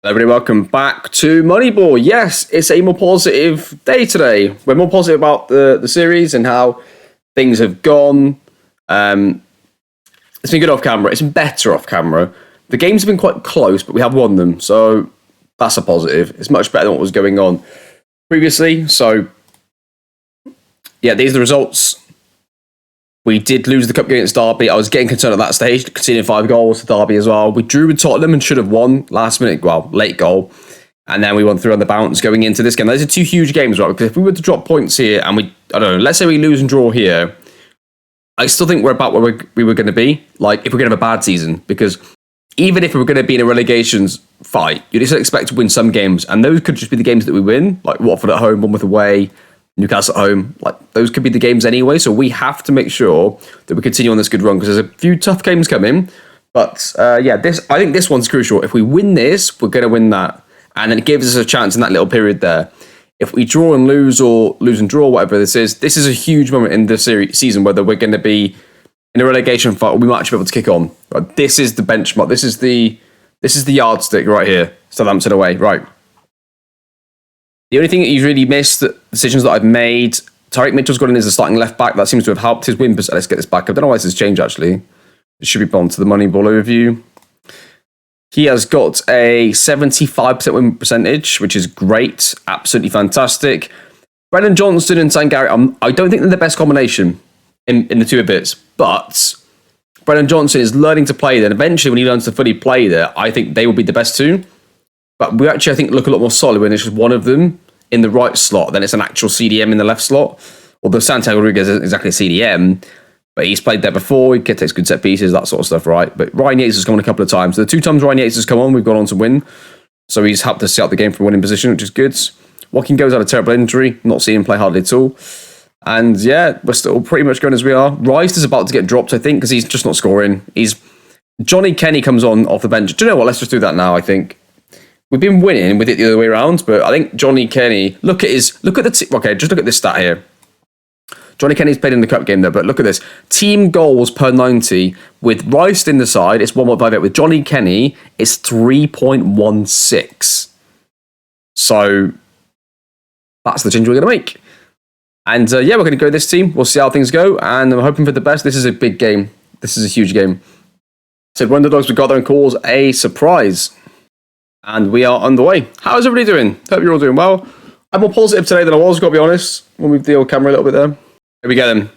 Everybody, welcome back to Moneyball. Yes, it's a more positive day today. We're more positive about the series and how things have gone. It's been good off camera. It's been better off camera. The games have been quite close, but we have won them. So that's a positive. It's much better than what was going on previously. So, yeah, these are the results. We did lose the cup game against Derby. I was getting concerned at that stage, conceding 5 goals to Derby as well. We drew with Tottenham and should have won last minute, late goal. And then we won 3 on the bounce going into this game. Those are 2 huge games, right? Because if we were to drop points here and let's say we lose and draw here, I still think we're about where we were going to be. Like, if we're going to have a bad season. Because even if we were going to be in a relegation fight, you'd still expect to win some games. And those could just be the games that we win. Like Watford at home, Bournemouth away, Newcastle at home. Like, those could be the games anyway. So we have to make sure that we continue on this good run. Because there's a few tough games coming. But I think this one's crucial. If we win this, we're going to win that. And then it gives us a chance in that little period there. If we draw and lose, or lose and draw, whatever this is a huge moment in the season, whether we're going to be in a relegation fight or we might actually be able to kick on. Right? This is the benchmark. This is the yardstick right here. Southampton away. Right. The only thing that you've really missed, the decisions that I've made, Tariq Mitchell's gone in as a starting left back. That seems to have helped his win. But let's get this back. I don't know why this has changed, actually. It should be on to the Moneyball overview. He has got a 75% win percentage, which is great. Absolutely fantastic. Brennan Johnson and Sangari, I don't think they're the best combination in the 2 bits. But Brennan Johnson is learning to play there. And eventually, when he learns to fully play there, I think they will be the best 2. But we actually, I think, look a lot more solid when it's just one of them in the right slot than it's an actual CDM in the left slot. Although Santiago Rodriguez isn't exactly a CDM, but he's played there before. He takes good set pieces, that sort of stuff, right? But Ryan Yates has come on a couple of times. The 2 times Ryan Yates has come on, we've gone on to win. So he's helped us out the game from winning position, which is good. Joaquin goes out a terrible injury. Not seeing him play hardly at all. And yeah, we're still pretty much going as we are. Rice is about to get dropped, I think, because he's just not scoring. Johnny Kenny comes on off the bench. Do you know what? Let's just do that now, I think. We've been winning with it the other way around, but I think Johnny Kenny, just look at this stat here. Johnny Kenny's played in the cup game there, but look at this. Team goals per 90 with Rice in the side, it's 1.58. With Johnny Kenny, it's 3.16. So that's the change we're going to make. And we're going to go with this team. We'll see how things go, and I'm hoping for the best. This is a big game. This is a huge game. So the Underdogs, we got there and cause a surprise. And we are underway. How's everybody doing? Hope you're all doing well. I'm more positive today than I was, got to be honest. We'll move the old camera a little bit there. Here we go then.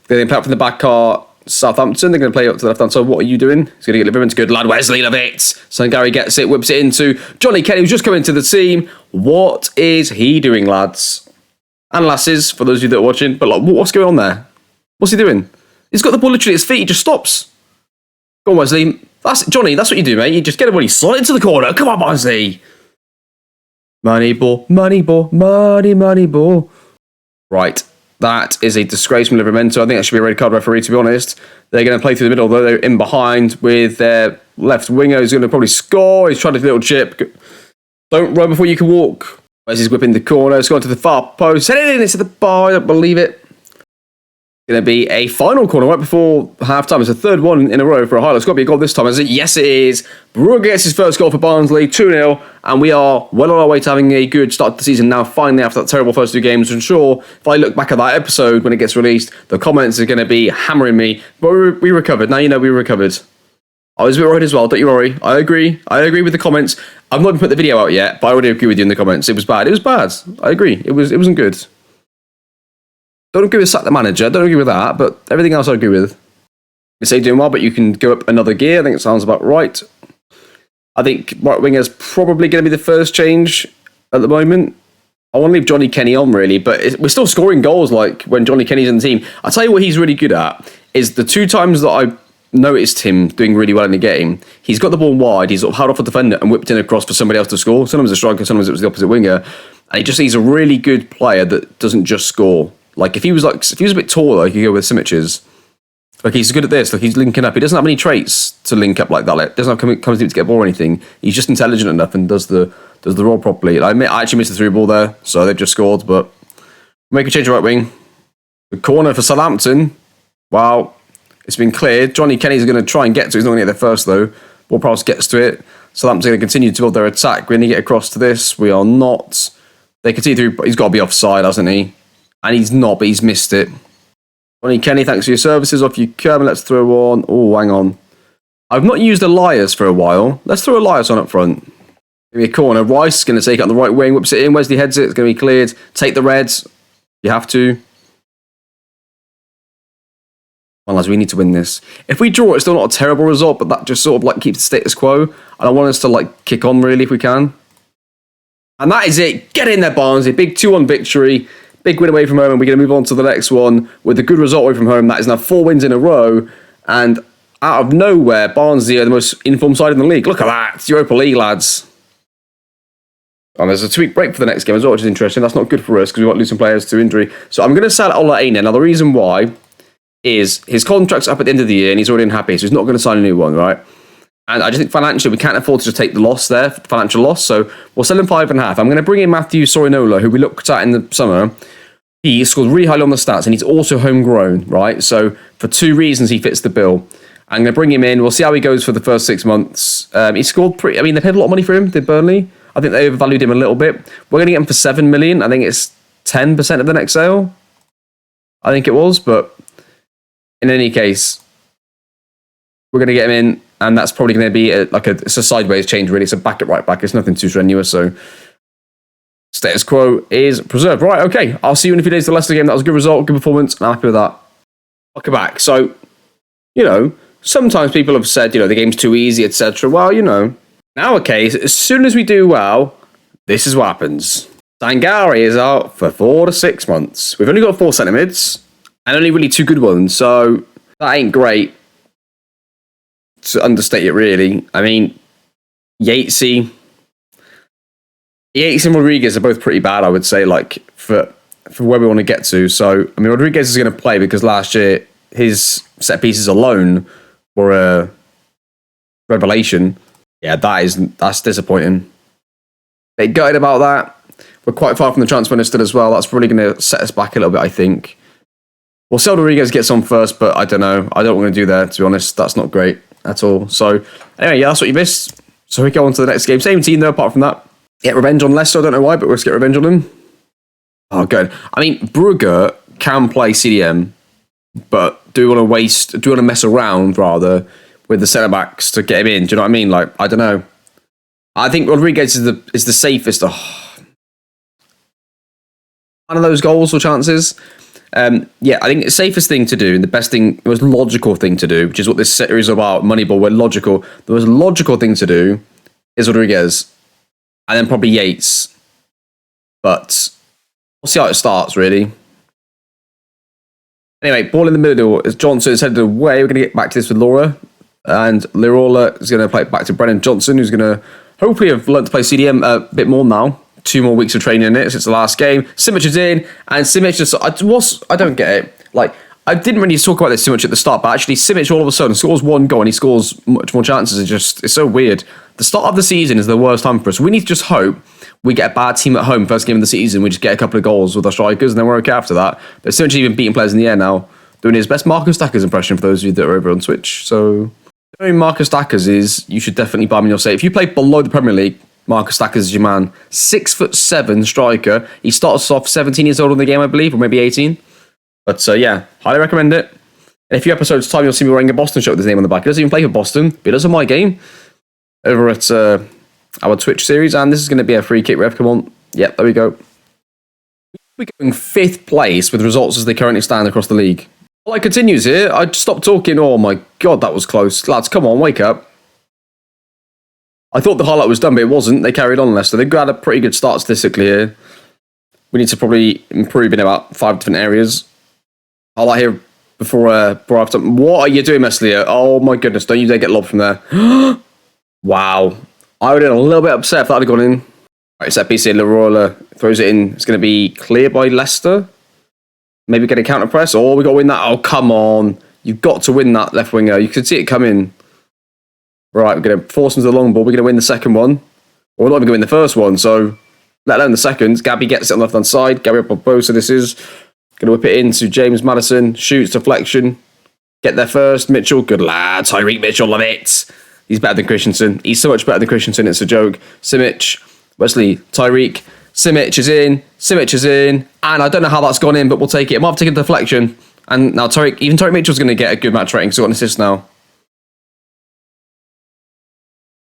The impact from the back are Southampton. They're going to play up to the left hand side. What are you doing? He's going to get Liverpool into good lad. Wesley love it. So Gary gets it, whips it into Johnny Kenny, who's just come into the team. What is he doing, lads? And lasses, for those of you that are watching. But what's going on there? What's he doing? He's got the ball literally at his feet. He just stops. Go on, Wesley. Johnny, that's what you do, mate. You just get everybody slide into the corner. Come on, Wesley. Moneyball, Moneyball, Moneyball. Right. That is a disgrace from Livermento. I think that should be a red card referee, to be honest. They're going to play through the middle, though. They're in behind with their left winger. He's going to probably score. He's trying to do a little chip. Don't run before you can walk. Wesley's whipping the corner. It's gone to the far post. Head it in. It's at the bar. I don't believe it. Going to be a final corner right before half-time. It's the 3rd one in a row for a highlight. It's got to be a goal this time, is it? Yes, it is. Brugge gets his first goal for Barnsley, 2-0, and we are well on our way to having a good start to the season now, finally, after that terrible first 2 games. I'm sure if I look back at that episode when it gets released, the comments are going to be hammering me. But we recovered. Now you know we recovered. I was a bit worried as well, don't you worry. I agree with the comments. I've not even put the video out yet, but I already agree with you in the comments. It was bad. I agree. It wasn't good. Don't agree with sack the manager. Don't agree with that, but everything else I agree with. You say doing well, but you can go up another gear. I think it sounds about right. I think right winger's probably going to be the first change at the moment. I want to leave Johnny Kenny on, really, but we're still scoring goals like when Johnny Kenny's in the team. I'll tell you what he's really good at is the 2 times that I noticed him doing really well in the game, he's got the ball wide, he's sort of held off a defender and whipped in across for somebody else to score. Sometimes a striker, sometimes it was the opposite winger. And he's a really good player that doesn't just score. Like, if he was a bit taller, he could go with Simich's. Like, he's good at this. Like, he's linking up. He doesn't have any traits to link up like that. Like, doesn't have comes deep to get a ball or anything. He's just intelligent enough and does the role properly. I actually missed the through ball there, so they've just scored. But make a change right wing. The corner for Southampton. Wow, it's been cleared. Johnny Kenny's going to try and get to it. He's not going to get there first though. Ward-Prowse gets to it. Southampton going to continue to build their attack. We're going to get across to this. We are not. They can see through, but he's got to be offside, hasn't he? And he's not, but he's missed it. Ronnie Kenny, thanks for your services. Off you come. Let's throw on. Oh, hang on. I've not used Elias for a while. Let's throw Elias on up front. Give me a corner. Rice is going to take it on the right wing. Whips it in. Wesley heads it. It's going to be cleared. Take the Reds. You have to. Well, lads, we need to win this. If we draw, it's still not a terrible result, but that just sort of like keeps the status quo. And I want us to like kick on really if we can. And that is it. Get in there, Barnsley. Big 2-1 victory. Big win away from home. And we're going to move on to the next one with a good result away from home. That is now 4 wins in a row. And out of nowhere, Barnsley are the most informed side in the league. Look at that. It's Europa League, lads. And there's a 2-week break for the next game as well, which is interesting. That's not good for us because we might lose some players to injury. So I'm going to sell Ola Aina. Now, the reason why is his contract's up at the end of the year and he's already unhappy, so he's not going to sign a new one, right? And I just think financially, we can't afford to just take the loss there, financial loss. So we'll sell him 5.5. I'm going to bring in Matthew Sorinola, who we looked at in the summer. He scored really highly on the stats and he's also homegrown, right? So for 2 reasons, he fits the bill. I'm going to bring him in. We'll see how he goes for the first 6 months. He scored pretty... I mean, they paid a lot of money for him, did Burnley. I think they overvalued him a little bit. We're going to get him for 7 million. I think it's 10% of the next sale. I think it was, but in any case, we're going to get him in, and that's probably going to be it's a sideways change, really. It's a back at right back. It's nothing too strenuous, so status quo is preserved. Right, okay. I'll see you in a few days for the Leicester game. That was a good result, good performance, and I'm happy with that. Welcome back. So, sometimes people have said, the game's too easy, etc. Well, in our case, as soon as we do well, this is what happens. Sangari is out for 4 to 6 months. We've only got 4 centre mids, and only really 2 good ones, so that ain't great. To understate it, really. I mean, Yates and Rodriguez are both pretty bad, I would say, for where we want to get to. So, I mean, Rodriguez is going to play because last year his set pieces alone were a revelation. Yeah, that's disappointing. They gutted about that. We're quite far from the transfer window still as well. That's probably going to set us back a little bit, I think. Well, Sel Rodriguez gets on first, but I don't know. I don't want to do that, to be honest. That's not great at all. So, anyway, yeah, that's what you missed. So we go on to the next game. Same team, though, apart from that. Get revenge on Leicester. I don't know why, but let's get revenge on them. Oh, good. I mean, Brugge can play CDM, but do want to mess around, rather, with the centre-backs to get him in. Do you know what I mean? I don't know. I think Rodriguez is the safest. One of those goals or chances. I think the safest thing to do, and the most logical thing to do, which is what this series is about, Moneyball, we're logical. The most logical thing to do is Rodriguez, and then probably Yates. But we'll see how it starts, really. Anyway, ball in the middle as Johnson is headed away. We're going to get back to this with Laura. And Lirola is going to play it back to Brennan Johnson, who's going to hopefully have learnt to play CDM a bit more now. 2 more weeks of training in it since the last game. Simic is in, and Simic just... I don't get it. I didn't really talk about this too much at the start, but actually Simic all of a sudden scores 1 goal and he scores much more chances. It's so weird. The start of the season is the worst time for us. We need to just hope we get a bad team at home first game of the season. We just get a couple of goals with our strikers, and then we're okay after that. But Simic even beating players in the air now, doing his best Marcus Stackers impression for those of you that are over on Twitch. So, knowing Marcus Stackers is, you should definitely buy him in your save. If you play below the Premier League, Marcus Stackers is your man. 6'7" striker. He starts off 17 years old in the game, I believe, or maybe 18. But highly recommend it. In a few episodes' time, you'll see me wearing a Boston shirt with his name on the back. He doesn't even play for Boston, but he does on my game over at our Twitch series. And this is going to be a free kick, Rev. Come on. Yep, there we go. We're going 5th place with results as they currently stand across the league. Well, it continues here. I stopped talking. Oh my God, that was close. Lads, come on, wake up. I thought the highlight was done, but it wasn't. They carried on, Leicester. They've got a pretty good start statistically here. We need to probably improve in about 5 different areas. Highlight here before after. What are you doing, Meslier? Oh my goodness, don't you dare get lobbed from there. Wow. I would have been a little bit upset if that had gone in. Right, set piece here. Leroy throws it in. It's going to be cleared by Leicester. Maybe get a counter press. Oh, we got to win that. Oh, come on. You've got to win that left winger. You can see it coming. Right, we're going to force him to the long ball. We're going to win the second one. Or we're not even going to win the first one, so let alone the second. Gabby gets it on the left-hand side. Gabby up on both, so this is going to whip it into James Maddison. Shoots, deflection. Get there first. Mitchell, good lad. Tyreek Mitchell, love it. He's better than Christensen. He's so much better than Christensen, it's a joke. Simic, Wesley, Tyreek. Simic is in. Simic is in. And I don't know how that's gone in, but we'll take it. It might have taken a deflection. And now Tyreek Mitchell's going to get a good match rating, so he's got an assist now.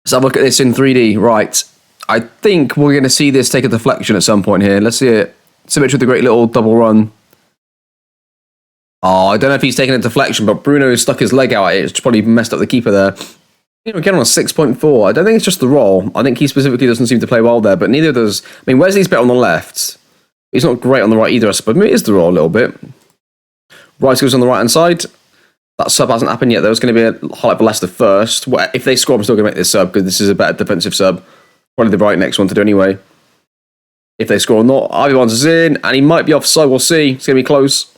Let's have a look at this in 3D. Right. I think we're going to see this take a deflection at some point here. Let's see it. Simic with a great little double run. Oh, I don't know if he's taking a deflection, but Bruno stuck his leg out at it. It's probably messed up the keeper there. Again on a 6.4. I don't think it's just the roll. I think he specifically doesn't seem to play well there, but neither does... I mean, Wesley's better on the left. He's not great on the right either, I suppose. Maybe it is the roll a little bit. Rice goes on the right-hand side. That sub hasn't happened yet. There was going to be a highlight for Leicester first. If they score, I'm still going to make this sub, because this is a better defensive sub. Probably the right next one to do anyway. If they score or not. Ivy Barnes is in, and he might be offside. We'll see. It's going to be close.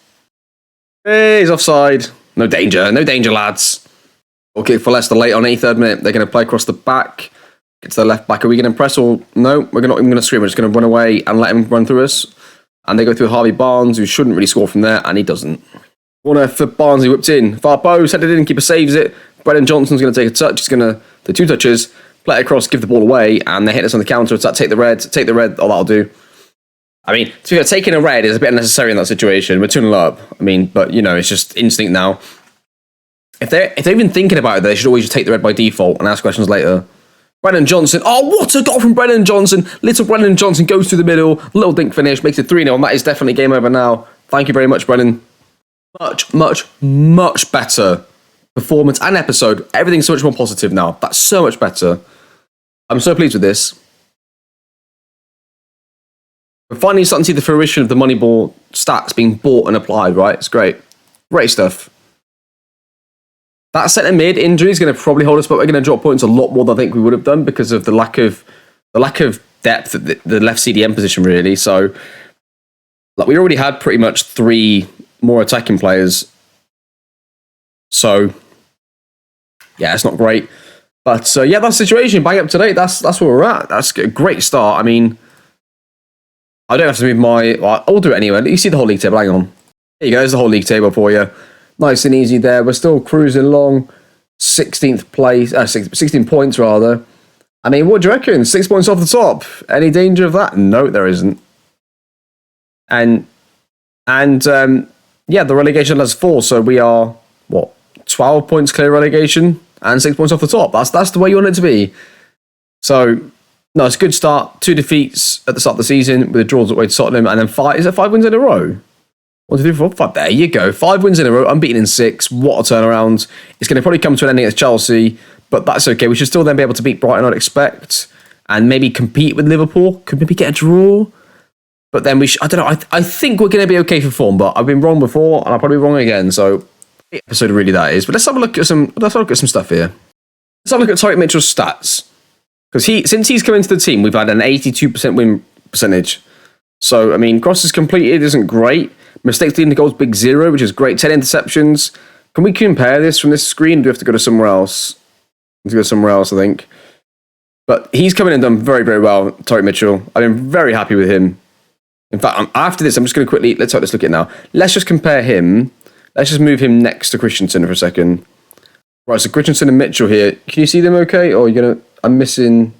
Hey, he's offside. No danger. No danger, lads. We'll kick for Leicester late on 83rd minute. They're going to play across the back. Get to the left back. Are we going to press or... No, we're not even going to scream. We're just going to run away and let him run through us. And they go through Harvey Barnes, who shouldn't really score from there, and he doesn't. Corner for Barnsley, whipped in. Far post, headed in, keeper saves it. Brennan Johnson's going to take a touch. He's going to do 2 touches, play it across, give the ball away, and they hit us on the counter attack. Take the red. Oh, that'll do. I mean, to be fair, taking a red is a bit unnecessary in that situation. We're 2-0 up. I mean, but, you know, it's just instinct now. If they're even thinking about it, they should always just take the red by default and ask questions later. Brennan Johnson. Oh, what a goal from Brennan Johnson. Little Brennan Johnson goes through the middle. Little dink finish. Makes it 3-0. And that is definitely game over now. Thank you very much, Brennan. Much better performance and episode. Everything's so much more positive now. That's so much better. I'm so pleased with this. We're finally starting to see the fruition of the Moneyball stats being bought and applied, right? It's great. Great stuff. That centre mid injury is going to probably hold us, but we're going to drop points a lot more than I think we would have done because of the lack of depth at the left CDM position, really. So, like, we already had pretty much 3 more attacking players. So, yeah, it's not great. But, yeah, that's the situation. Bang up to date. That's where we're at. That's a great start. I mean, I don't have to move my... Well, I'll do it anyway. You see the whole league table. Hang on. There you go. There's the whole league table for you. Nice and easy there. We're still cruising along. 16th place. 16 points, rather. I mean, what do you reckon? 6 points off the top. Any danger of that? No, there isn't. And yeah, the relegation has 4. So we are, 12 points clear relegation and 6 points off the top. That's the way you want it to be. So... No, it's a good start. 2 defeats at the start of the season with the draws away to Tottenham, and then 5. Is it 5 wins in a row? 1, 2, 3, 4, 5. There you go. 5 wins in a row. Unbeaten in 6. What a turnaround. It's going to probably come to an ending against Chelsea, but that's okay. We should still then be able to beat Brighton, I'd expect, and maybe compete with Liverpool. Could maybe get a draw. But then I don't know. I think we're going to be okay for form, but I've been wrong before, and I'll probably be wrong again. So, episode really that is. But let's have a look at some stuff here. Let's have a look at Tyreek Mitchell's stats. Because since he's come into the team, we've had an 82% win percentage. So, I mean, crosses completed isn't great. Mistakes leading to goals, big 0, which is great. 10 interceptions. Can we compare this from this screen? Do we have to go to somewhere else? We have to go somewhere else, I think. But he's come in and done very, very well, Tyreek Mitchell. I've been very happy with him. In fact, after this, I'm just going to quickly... Let's look at it now. Let's just compare him. Let's just move him next to Christensen for a second. Right, so Christensen and Mitchell here. Can you see them okay? Or are you going to... I'm missing...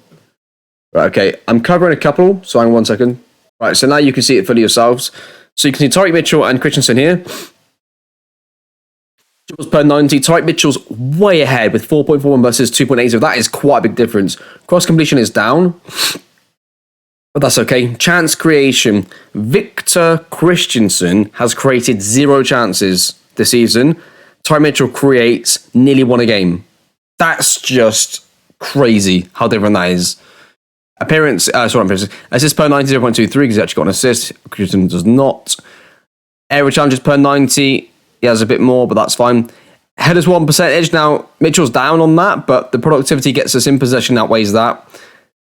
Right, okay. I'm covering a couple, so hang on 1 second. Right, so now you can see it fully yourselves. So you can see Tyreek Mitchell and Christensen here. Per 90. Tyreek Mitchell's way ahead with 4.41 versus 2.80. That is quite a big difference. Cross completion is down. But that's okay. Chance creation. Victor Christensen has created 0 chances this season. Tyreek Mitchell creates nearly 1 a game. That's just... crazy how different that is. Assist per 90, 0.23, because he's actually got an assist. Christensen does not. Area challenges per 90, he has a bit more, but that's fine. Headers 1 percentage. Now, Mitchell's down on that, but the productivity gets us in possession outweighs that.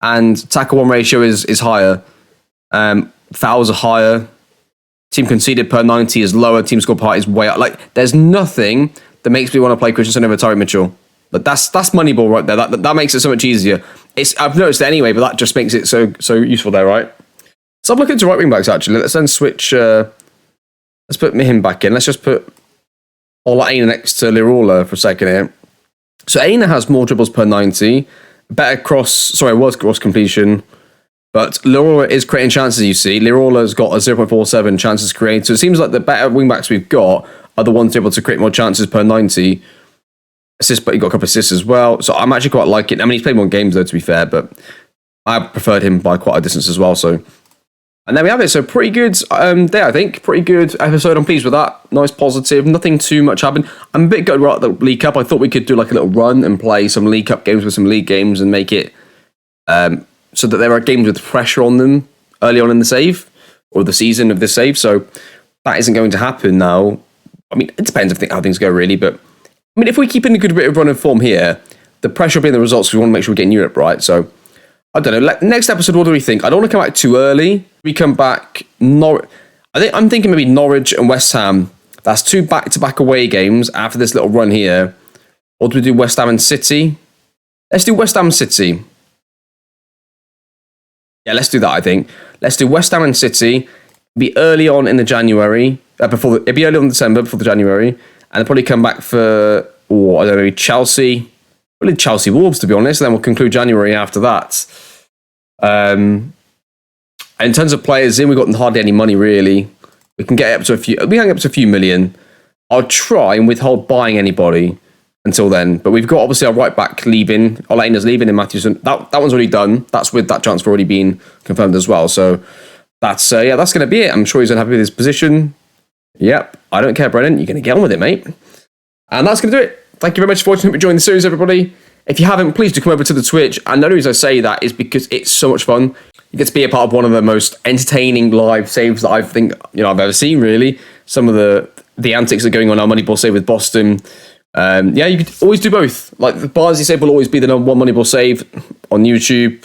And tackle 1 ratio is higher. Fouls are higher. Team conceded per 90 is lower. Team score part is way up. Like, there's nothing that makes me want to play Christensen over Tyreek Mitchell. But that's Moneyball right there. That makes it so much easier. I've noticed it anyway, but that just makes it so useful there, right? So I'm looking to right wing backs actually. Let's then switch. Let's put him back in. Let's just put Olaine next to Lirola for a second here. So Aina has more dribbles per 90, better cross completion, but Lirola is creating chances, you see. Lirola's got a 0.47 chances created, so it seems like the better wing-backs we've got are the ones able to create more chances per 90. Assists, but he got a couple of assists as well, so I'm actually quite liking it. I mean, he's played more games though, to be fair, but I preferred him by quite a distance as well, so... And there we have it. So pretty good there, I think. Pretty good episode. I'm pleased with that. Nice positive. Nothing too much happened. I'm a bit gutted about the League Cup. I thought we could do like a little run and play some League Cup games with some league games and make it so that there are games with pressure on them early on in the save or the season of this save. So that isn't going to happen now. I mean, it depends how things go really. But I mean, if we keep in a good bit of run of form here, the pressure will be in the results because we want to make sure we get in Europe, right? So I don't know. Next episode, what do we think? I don't want to come back too early. We come back I'm thinking maybe Norwich and West Ham. That's 2 back-to-back away games after this little run here. Or do we do West Ham and City? Let's do West Ham and City. Yeah, let's do that, I think. Let's do West Ham and City. Be early on in the January. It'd be early on December before the January. And they'll probably come back for, I don't know, maybe Chelsea. Probably Chelsea Wolves, to be honest. And then we'll conclude January after that. In terms of players in, we've got hardly any money really. We can get up to a few million. I'll try and withhold buying anybody until then. But we've got obviously our right back leaving. Olena's leaving in Matthewson. That one's already done. That's with that transfer already being confirmed as well. So that's that's going to be it. I'm sure he's going to have his position. Yep. I don't care, Brennan. You're going to get on with it, mate. And that's going to do it. Thank you very much for watching. Hope you enjoying the series, everybody. If you haven't, please do come over to the Twitch. And the only reason I say that is because it's so much fun. You get to be a part of one of the most entertaining live saves that I think I've ever seen. Really, some of the antics that are going on our Moneyball save with Boston. You could always do both. Like the Barnsley save will always be the number one Moneyball save on YouTube,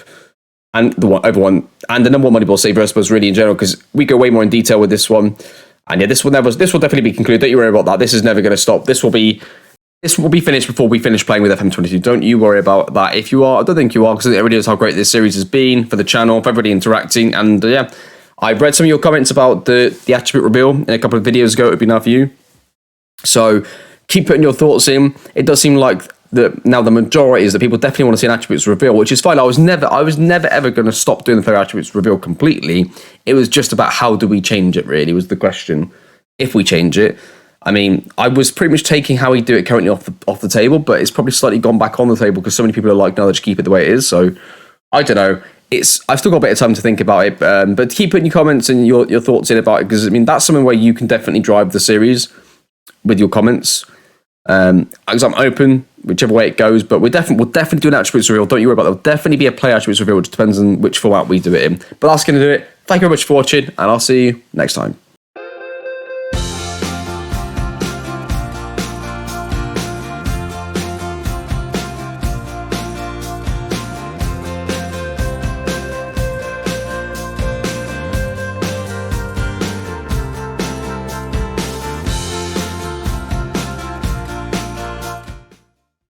and the number one Moneyball save, I suppose, really in general, because we go way more in detail with this one. And yeah, this will definitely be concluded. Don't you worry about that. This is never going to stop. This will be finished before we finish playing with FM22. Don't you worry about that. If you are, I don't think you are, because it really is how great this series has been for the channel, for everybody interacting. And I've read some of your comments about the attribute reveal in a couple of videos ago. It would be now for you. So keep putting your thoughts in. It does seem like now the majority is that people definitely want to see an attributes reveal, which is fine. I was never ever going to stop doing the player attributes reveal completely. It was just about how do we change it, really, was the question. If we change it. I mean, I was pretty much taking how we do it currently off the table, but it's probably slightly gone back on the table because so many people are like, no, let's keep it the way it is. So I don't know. I've still got a bit of time to think about it, but keep putting your comments and your thoughts in about it, because I mean that's something where you can definitely drive the series with your comments. Because I'm open whichever way it goes, but we'll definitely do an attributes reveal. Don't you worry about that. There'll definitely be a player attributes reveal, which depends on which format we do it in. But that's going to do it. Thank you very much for watching, and I'll see you next time.